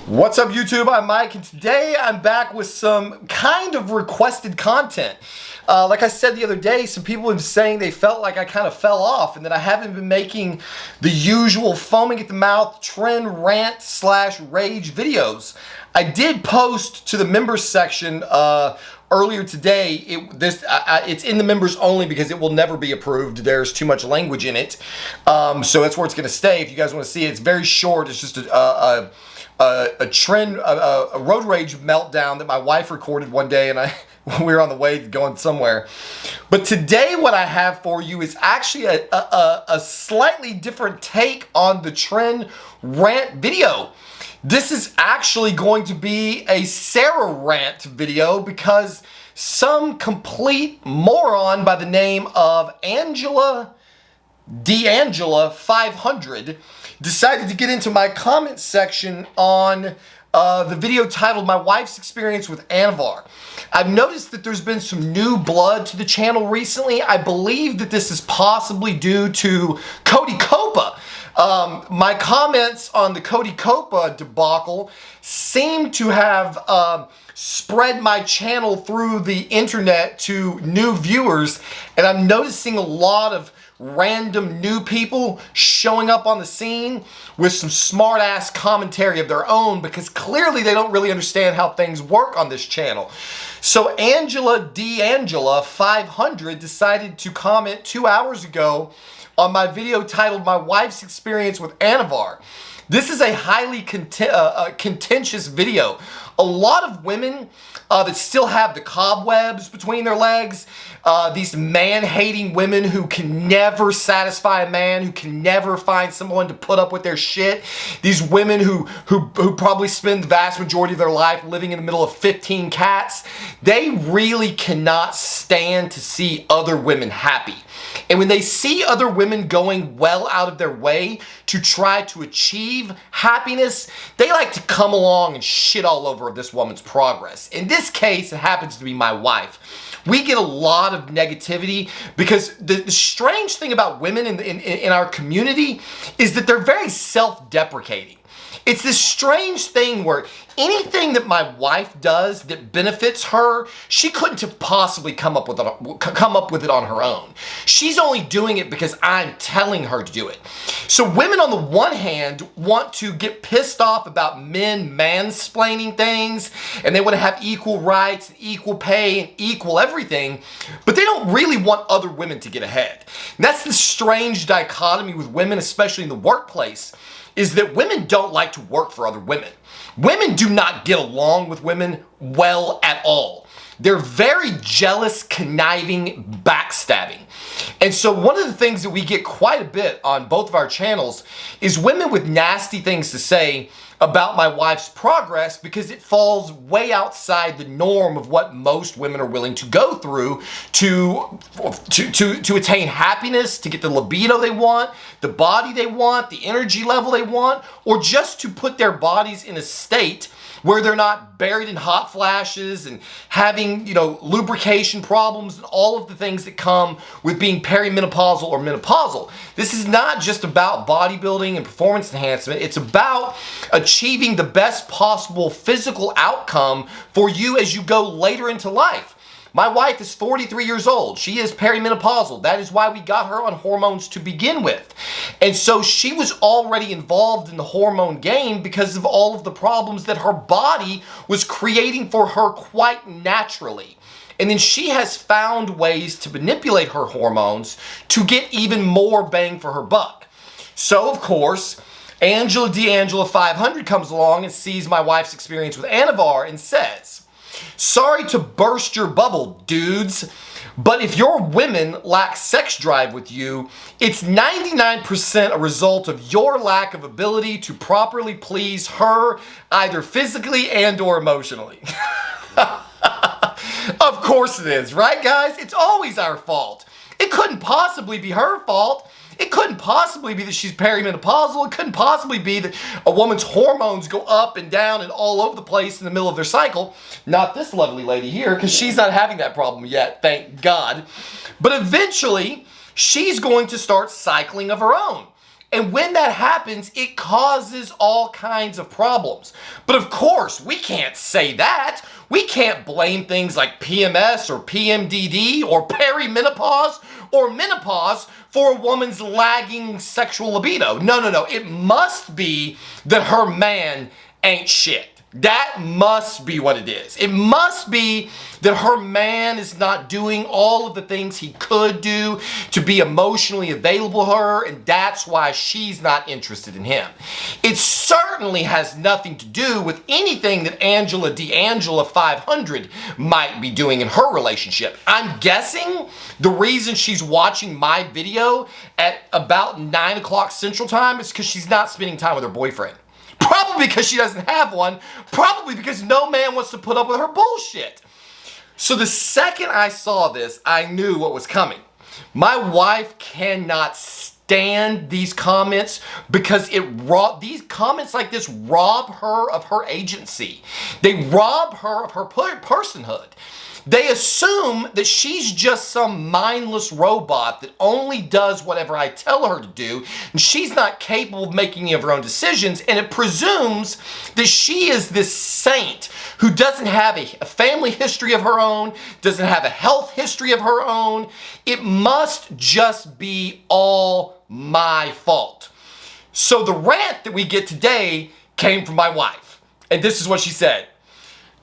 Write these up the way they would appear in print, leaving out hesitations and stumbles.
What's up, YouTube? I'm Mike, and today I'm back with some kind of requested content. Like I said the other day, some people have been saying they felt like I kind of fell off and that I haven't been making the usual foaming at the mouth Tren rant / rage videos. I did post to the members section earlier today. It's in the members only because it will never be approved. There's too much language in it. So that's where it's going to stay. If you guys want to see it, it's very short. It's just a road rage meltdown that my wife recorded one day, and we were on the way going somewhere. But today what I have for you is actually a slightly different take on the Tren rant video. This is actually going to be a Sarah rant video because some complete moron by the name of Dangela 500 decided to get into my comment section on the video titled My Wife's Experience with Anavar. I've noticed that there's been some new blood to the channel recently. I believe that this is possibly due to Cody Copa. My comments on the Cody Copa debacle seem to have spread my channel through the internet to new viewers, and I'm noticing a lot of random new people showing up on the scene with some smart ass commentary of their own because clearly they don't really understand how things work on this channel. So Dangela 500 decided to comment 2 hours ago on my video titled My Wife's Experience with Anavar. This is a highly contentious video. A lot of women that still have the cobwebs between their legs, these man-hating women who can never satisfy a man, who can never find someone to put up with their shit, these women who probably spend the vast majority of their life living in the middle of 15 cats, they really cannot stand to see other women happy. And when they see other women going well out of their way to try to achieve happiness, they like to come along and shit all over this woman's progress. In this case, it happens to be my wife. We get a lot of negativity because the strange thing about women in our community is that they're very self-deprecating. It's this strange thing where anything that my wife does that benefits her, she couldn't have possibly come up with it on her own. She's only doing it because I'm telling her to do it. So women on the one hand want to get pissed off about men mansplaining things, and they want to have equal rights, and equal pay, and equal everything, but they don't really want other women to get ahead. And that's the strange dichotomy with women, especially in the workplace, is that women don't like to work for other women. Women do not get along with women well at all. They're very jealous, conniving, backstabbing. And so one of the things that we get quite a bit on both of our channels is women with nasty things to say about my wife's progress because it falls way outside the norm of what most women are willing to go through to attain happiness, to get the libido they want, the body they want, the energy level they want, or just to put their bodies in a state where they're not buried in hot flashes and having, lubrication problems and all of the things that come with being perimenopausal or menopausal. This is not just about bodybuilding and performance enhancement. It's about achieving the best possible physical outcome for you as you go later into life. My wife is 43 years old. She is perimenopausal. That is why we got her on hormones to begin with. And so she was already involved in the hormone game because of all of the problems that her body was creating for her quite naturally. And then she has found ways to manipulate her hormones to get even more bang for her buck. So, of course, Dangela 500 comes along and sees my wife's experience with Anavar and says, "Sorry to burst your bubble, dudes, but if your women lack sex drive with you, it's 99% a result of your lack of ability to properly please her, either physically and or emotionally." Of course it is, right guys? It's always our fault. It couldn't possibly be her fault. It couldn't possibly be that she's perimenopausal. It couldn't possibly be that a woman's hormones go up and down and all over the place in the middle of their cycle. Not this lovely lady here, because she's not having that problem yet, thank God. But eventually, she's going to start cycling of her own. And when that happens, it causes all kinds of problems. But of course, we can't say that. We can't blame things like PMS or PMDD or perimenopause or menopause for a woman's lagging sexual libido. No. It must be that her man ain't shit. That must be what it is. It must be that her man is not doing all of the things he could do to be emotionally available to her, and that's why she's not interested in him. It certainly has nothing to do with anything that Dangela 500 might be doing in her relationship. I'm guessing the reason she's watching my video at about 9 o'clock Central Time is because she's not spending time with her boyfriend. Probably because she doesn't have one. Probably because no man wants to put up with her bullshit. So the second I saw this, I knew what was coming. My wife cannot stand these comments because these comments like this rob her of her agency. They rob her of her personhood. They assume that she's just some mindless robot that only does whatever I tell her to do, and she's not capable of making any of her own decisions, and it presumes that she is this saint who doesn't have a family history of her own, doesn't have a health history of her own. It must just be all my fault. So the rant that we get today came from my wife, and this is what she said.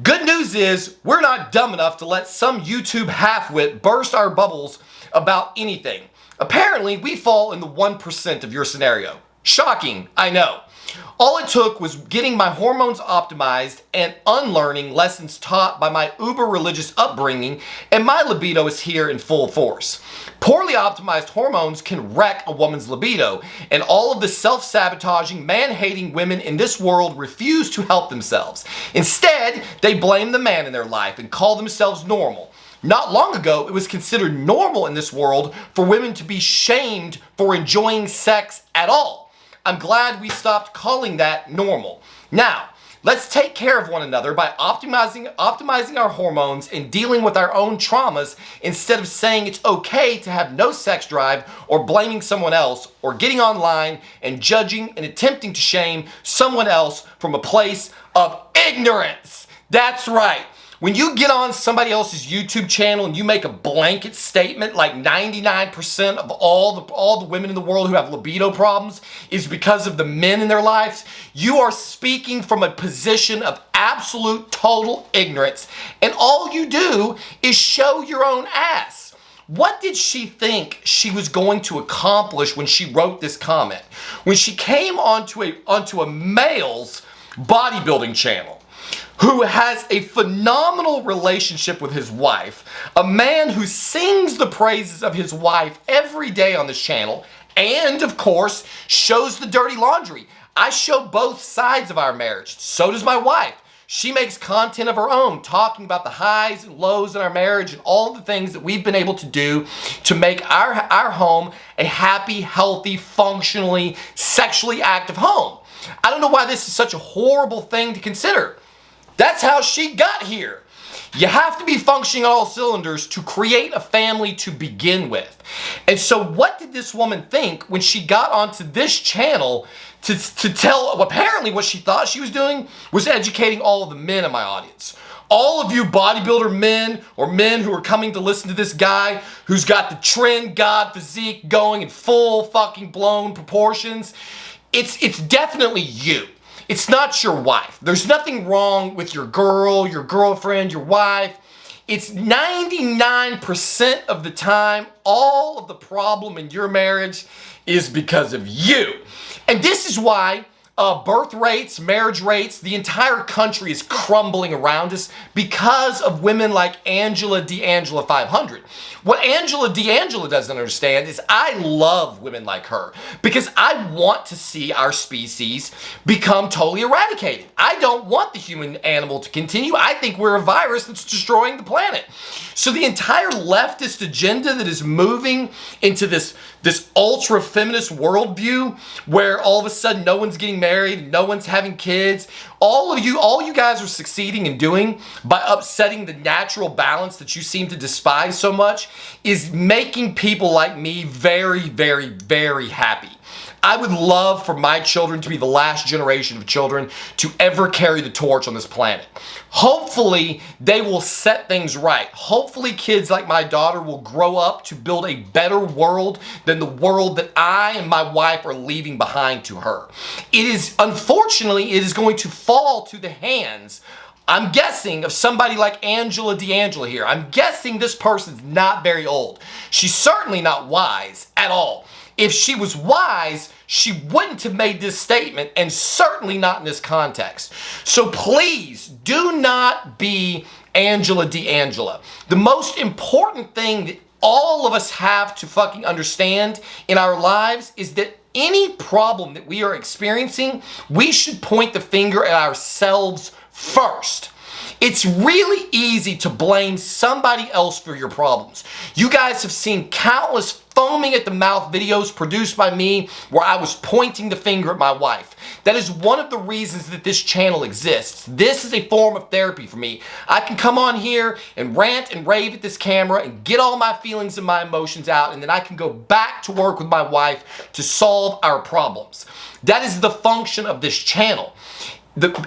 Good news is, we're not dumb enough to let some YouTube halfwit burst our bubbles about anything. Apparently, we fall in the 1% of your scenario. Shocking, I know. All it took was getting my hormones optimized and unlearning lessons taught by my uber-religious upbringing, and my libido is here in full force. Poorly optimized hormones can wreck a woman's libido, and all of the self-sabotaging, man-hating women in this world refuse to help themselves. Instead, they blame the man in their life and call themselves normal. Not long ago, it was considered normal in this world for women to be shamed for enjoying sex at all. I'm glad we stopped calling that normal. Now, let's take care of one another by optimizing our hormones and dealing with our own traumas instead of saying it's okay to have no sex drive or blaming someone else or getting online and judging and attempting to shame someone else from a place of ignorance. That's right. When you get on somebody else's YouTube channel and you make a blanket statement like 99% of all the women in the world who have libido problems is because of the men in their lives, you are speaking from a position of absolute total ignorance, and all you do is show your own ass. What did she think she was going to accomplish when she wrote this comment? When she came onto a male's bodybuilding channel, who has a phenomenal relationship with his wife, a man who sings the praises of his wife every day on this channel, and of course, shows the dirty laundry. I show both sides of our marriage. So does my wife. She makes content of her own, talking about the highs and lows in our marriage and all the things that we've been able to do to make our home a happy, healthy, functionally, sexually active home. I don't know why this is such a horrible thing to consider. That's how she got here. You have to be functioning on all cylinders to create a family to begin with. And so what did this woman think when she got onto this channel to tell, apparently what she thought she was doing was educating all of the men in my audience. All of you bodybuilder men or men who are coming to listen to this guy who's got the Tren God physique going in full fucking blown proportions, it's definitely you. It's not your wife. There's nothing wrong with your girl, your girlfriend, your wife. It's 99% of the time, all of the problem in your marriage is because of you. And this is why birth rates, marriage rates, the entire country is crumbling around us because of women like Dangela 500. What Dangela doesn't understand is I love women like her because I want to see our species become totally eradicated. I don't want the human animal to continue. I think we're a virus that's destroying the planet. So the entire leftist agenda that is moving into this ultra feminist worldview where all of a sudden no one's getting married, no one's having kids, all you guys are succeeding in doing by upsetting the natural balance that you seem to despise so much is making people like me very, very, very happy. I would love for my children to be the last generation of children to ever carry the torch on this planet. Hopefully, they will set things right. Hopefully, kids like my daughter will grow up to build a better world than the world that I and my wife are leaving behind to her. Unfortunately, it is going to fall to the hands, I'm guessing, of somebody like Dangela here. I'm guessing this person's not very old. She's certainly not wise at all. If she was wise, she wouldn't have made this statement, and certainly not in this context. So please do not be Dangela. The most important thing that all of us have to fucking understand in our lives is that any problem that we are experiencing, we should point the finger at ourselves first. It's really easy to blame somebody else for your problems. You guys have seen countless foaming at the mouth videos produced by me where I was pointing the finger at my wife. That is one of the reasons that this channel exists. This is a form of therapy for me. I can come on here and rant and rave at this camera and get all my feelings and my emotions out, and then I can go back to work with my wife to solve our problems. That is the function of this channel.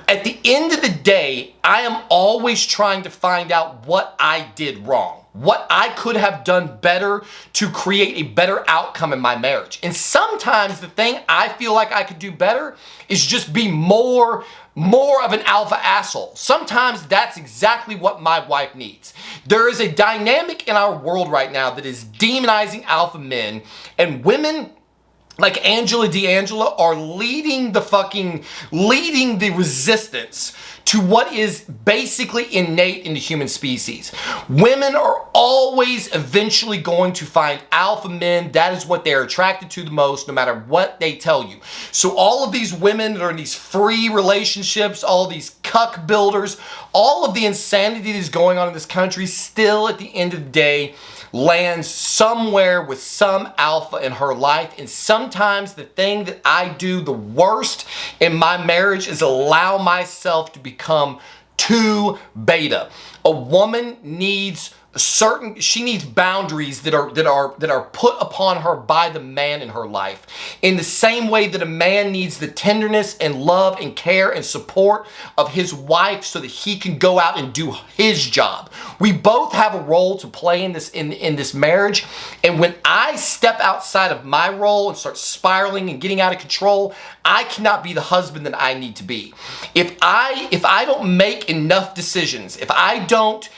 At the end of the day, I am always trying to find out what I did wrong, what I could have done better to create a better outcome in my marriage. And sometimes the thing I feel like I could do better is just be more of an alpha asshole. Sometimes that's exactly what my wife needs. There is a dynamic in our world right now that is demonizing alpha men, and women like Dangela are leading the resistance to what is basically innate in the human species. Women are always eventually going to find alpha men. That is what they're attracted to the most, no matter what they tell you. So all of these women that are in these free relationships, all these cuck builders, all of the insanity that is going on in this country still at the end of the day lands somewhere with some alpha in her life. And sometimes the thing that I do the worst in my marriage is allow myself to become too beta. A woman needs she needs boundaries that are put upon her by the man in her life. In the same way that a man needs the tenderness and love and care and support of his wife so that he can go out and do his job. We both have a role to play in this marriage, and when I step outside of my role and start spiraling and getting out of control, I cannot be the husband that I need to be. If I don't make enough decisions, if I don't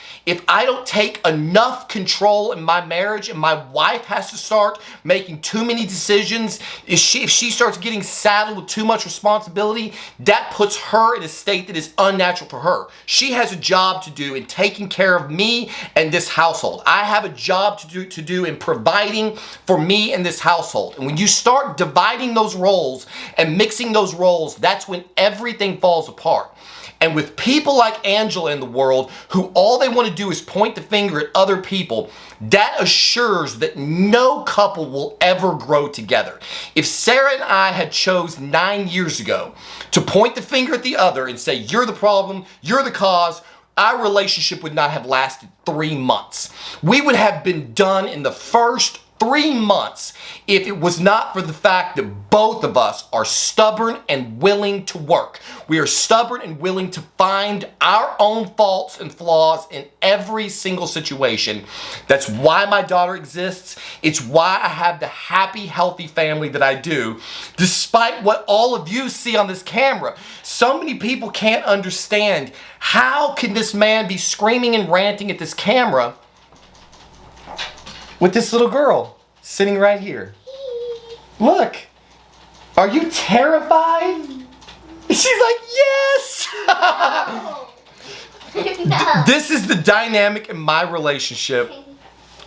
take enough control in my marriage, and my wife has to start making too many decisions, if she starts getting saddled with too much responsibility, that puts her in a state that is unnatural for her. She has a job to do in taking care of me and this household. I have a job to do in providing for me and this household. And when you start dividing those roles and mixing those roles, that's when everything falls apart. And with people like Dangela in the world, who all they want to do is point the finger at other people, that assures that no couple will ever grow together. If Sarah and I had chose 9 years ago to point the finger at the other and say, you're the problem, you're the cause, our relationship would not have lasted 3 months. We would have been done in the first 3 months if it was not for the fact that both of us are stubborn and willing to work. We are stubborn and willing to find our own faults and flaws in every single situation. That's why my daughter exists. It's why I have the happy, healthy family that I do, despite what all of you see on this camera. So many people can't understand, how can this man be screaming and ranting at this camera with this little girl sitting right here? Look, are you terrified? She's like, yes! No. This is the dynamic in my relationship.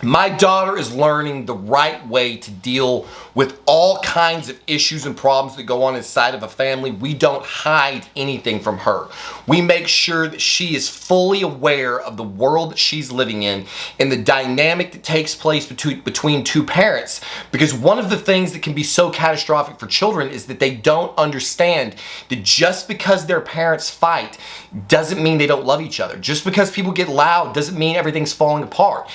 My daughter is learning the right way to deal with all kinds of issues and problems that go on inside of a family. We don't hide anything from her. We make sure that she is fully aware of the world that she's living in and the dynamic that takes place between two parents. Because one of the things that can be so catastrophic for children is that they don't understand that just because their parents fight doesn't mean they don't love each other. Just because people get loud doesn't mean everything's falling apart.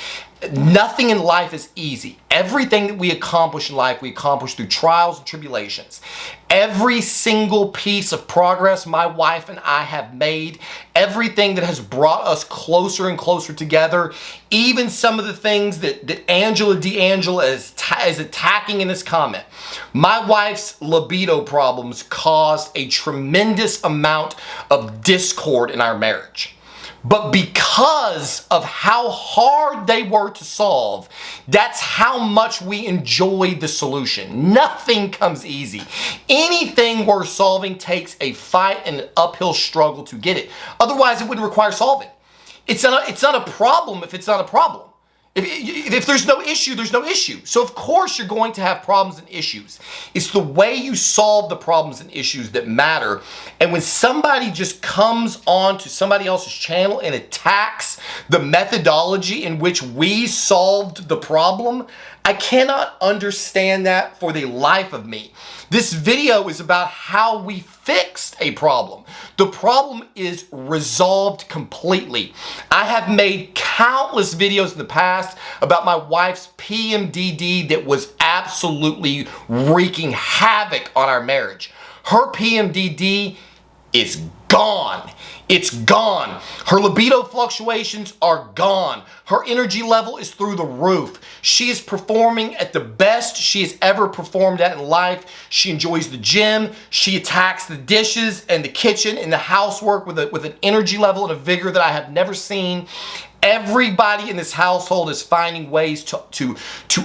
Nothing in life is easy. Everything that we accomplish in life, we accomplish through trials and tribulations. Every single piece of progress my wife and I have made, everything that has brought us closer and closer together, even some of the things that Dangela is attacking in this comment. My wife's libido problems caused a tremendous amount of discord in our marriage. But because of how hard they were to solve, that's how much we enjoyed the solution. Nothing comes easy. Anything worth solving takes a fight and an uphill struggle to get it. Otherwise, it wouldn't require solving. It's not a problem if it's not a problem. If there's no issue, there's no issue. So of course you're going to have problems and issues. It's the way you solve the problems and issues that matter. And when somebody just comes on to somebody else's channel and attacks the methodology in which we solved the problem, I cannot understand that for the life of me. This video is about how we fixed a problem. The problem is resolved completely. I have made countless videos in the past about my wife's PMDD that was absolutely wreaking havoc on our marriage. Her PMDD is gone. It's gone. Her libido fluctuations are gone. Her energy level is through the roof. She is performing at the best she has ever performed at in life. She enjoys the gym. She attacks the dishes and the kitchen and the housework with an energy level and a vigor that I have never seen. Everybody in this household is finding ways to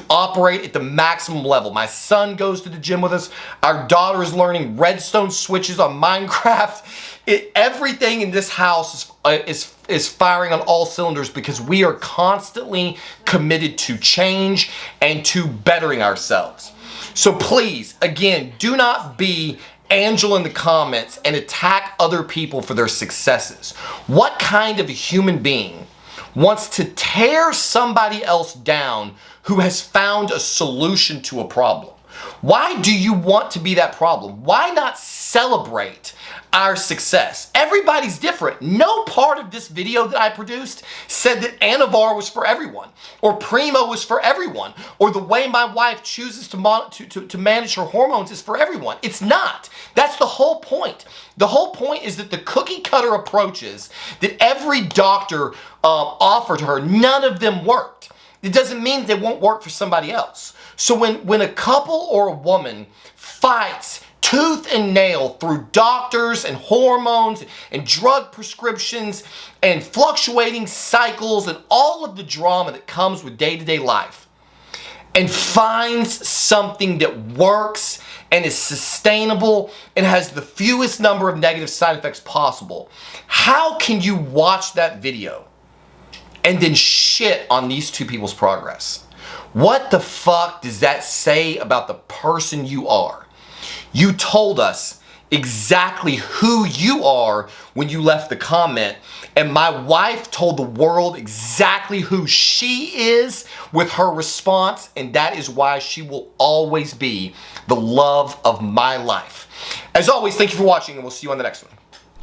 operate at the maximum level. My son goes to the gym with us. Our daughter is learning redstone switches on Minecraft. Everything in this house is firing on all cylinders because we are constantly committed to change and to bettering ourselves. So please, again, do not be Angela in the comments and attack other people for their successes. What kind of a human being wants to tear somebody else down who has found a solution to a problem? Why do you want to be that problem? Why not celebrate our success? Everybody's different. No part of this video that I produced said that Anavar was for everyone, or Primo was for everyone, or the way my wife chooses to manage her hormones is for everyone. It's not. That's the whole point. The whole point is that the cookie cutter approaches that every doctor offered her, none of them worked. It doesn't mean they won't work for somebody else. So when a couple or a woman fights tooth and nail through doctors and hormones and drug prescriptions and fluctuating cycles and all of the drama that comes with day-to-day life, and finds something that works and is sustainable and has the fewest number of negative side effects possible, how can you watch that video and then shit on these two people's progress? What the fuck does that say about the person you are? You told us exactly who you are when you left the comment, and my wife told the world exactly who she is with her response, and that is why she will always be the love of my life. As always, thank you for watching, and we'll see you on the next one.